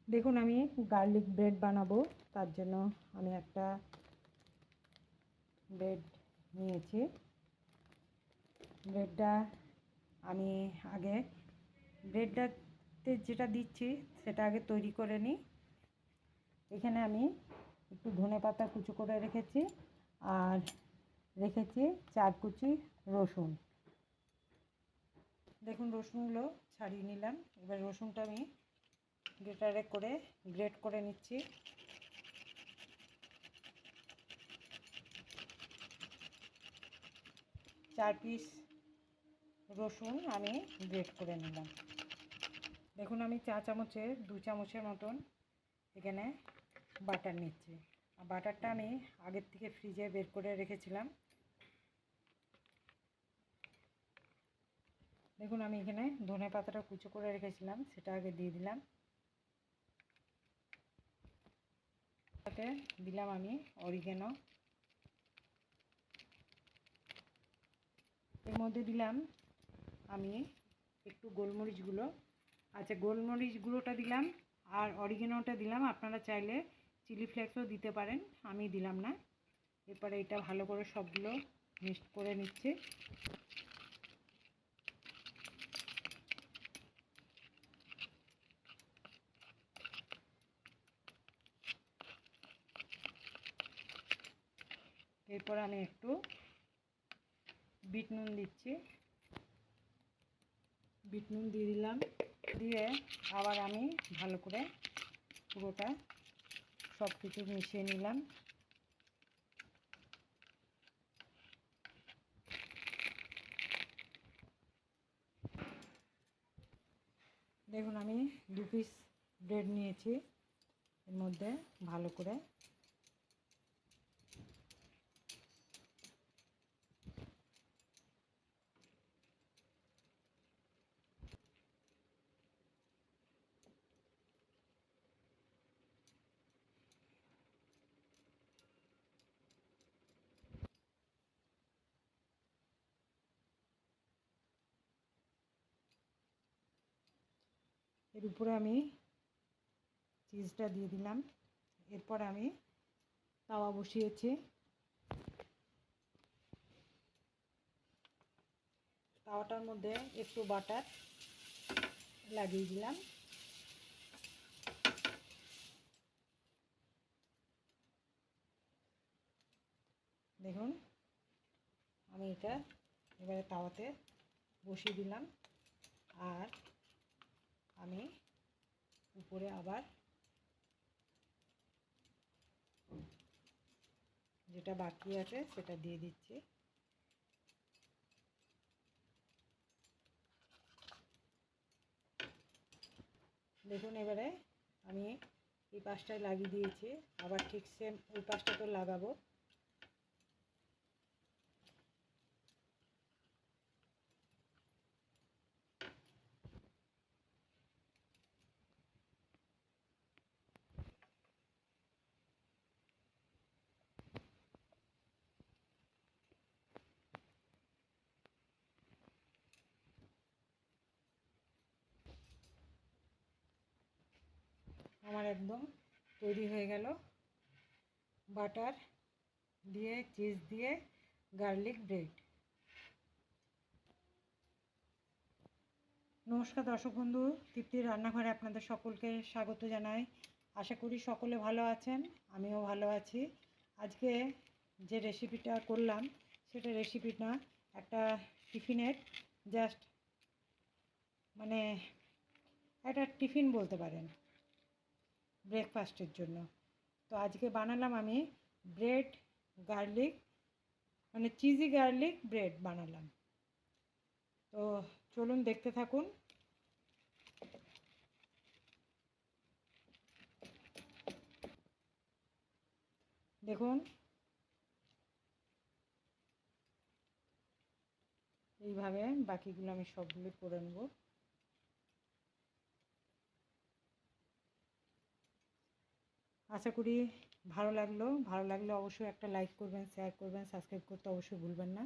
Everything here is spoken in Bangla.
দেখুন আমি গার্লিক ব্রেড বানাবো, তার জন্য আমি একটা ব্রেড নিয়েছি। ব্রেডটা আমি আগে ব্রেডটাতে যেটা দিচ্ছি সেটা আগে তৈরি করে নিই। এখানে আমি একটু ধনেপাতা কুচো করে রেখেছি আর রেখেছি 4 কুচি রসুন। দেখুন রসুনগুলো ছাড়িয়ে নিলাম। এবার রসুনটা আমি গ্রেটারে করে গ্রেট করে নিচ্ছি। চার পিস রসুন আমি গ্রেট করে নিলাম। দেখুন আমি 2 চামচের মতন এখানে বাটার নিচ্ছি। বাটারটা আমি আগের থেকে ফ্রিজে বের করে রেখেছিলাম। দেখুন আমি এখানে ধনেপাতাটা কুচো করে রেখেছিলাম, সেটা আগে দিয়ে দিলাম। তাতে দিলাম আমি অরিগেনো। এর মধ্যে দিলাম আমি একটু গোলমরিচ গুঁড়ো। আচ্ছা, গোলমরিচ গুঁড়োটা দিলাম আর অরিগেনোটা দিলাম। আপনারা চাইলে চিলি ফ্লেক্সও দিতে পারেন, আমি দিলাম না। এরপরে এটা ভালো করে সবগুলো মিক্সড করে নিচ্ছি। এরপর আমি একটু বিট নুন দিচ্ছি। বিট নুন দিয়ে দিলাম, দিয়ে আবার আমি ভালো করে পুরোটা সব কিছু মিশিয়ে নিলাম। দেখুন আমি 2 পিস ব্রেড নিয়েছি, এর মধ্যে ভালো করে এর উপরে আমি চিজটা দিয়ে দিলাম। এরপর আমি তাওয়া বসিয়েছি। তাওয়াটার মধ্যে একটু বাটার লাগিয়ে দিলাম। দেখুন আমি এটা এবারে তাওয়াতে বসিয়ে দিলাম আর আমি উপরে আবার যেটা বাকি আছে সেটা দিয়ে দিচ্ছি। দেখুন এবারে আমি এই পাশটায় লাগিয়ে দিয়েছি, আবার ঠিক সেম ওই পাশটা তো লাগাবো। আমার একদম তৈরি হয়ে গেল বাটার দিয়ে চিজ দিয়ে গার্লিক ব্রেড। নমস্কার দর্শক বন্ধু, তৃপ্তির রান্নাঘরে আপনাদের সকলকে স্বাগত জানাই। আশা করি সকলে ভালো আছেন, আমিও ভালো আছি। আজকে যে রেসিপিটা করলাম সেটা রেসিপিটা একটা টিফিনের জাস্ট মানে একটা টিফিন বলতে পারেন, ব্রেকফাস্টের জন্য। তো আজকে বানালাম আমি bread garlic cheesy garlic bread বানালাম। তো চলুন দেখতে থাকুন। দেখুন এইভাবে বাকিগুলো আমি সবগুলো করে নেব। আশা করি ভালো লাগলে অবশ্যই একটা লাইক করবেন, শেয়ার করবেন, সাবস্ক্রাইব করতে অবশ্যই ভুলবেন না।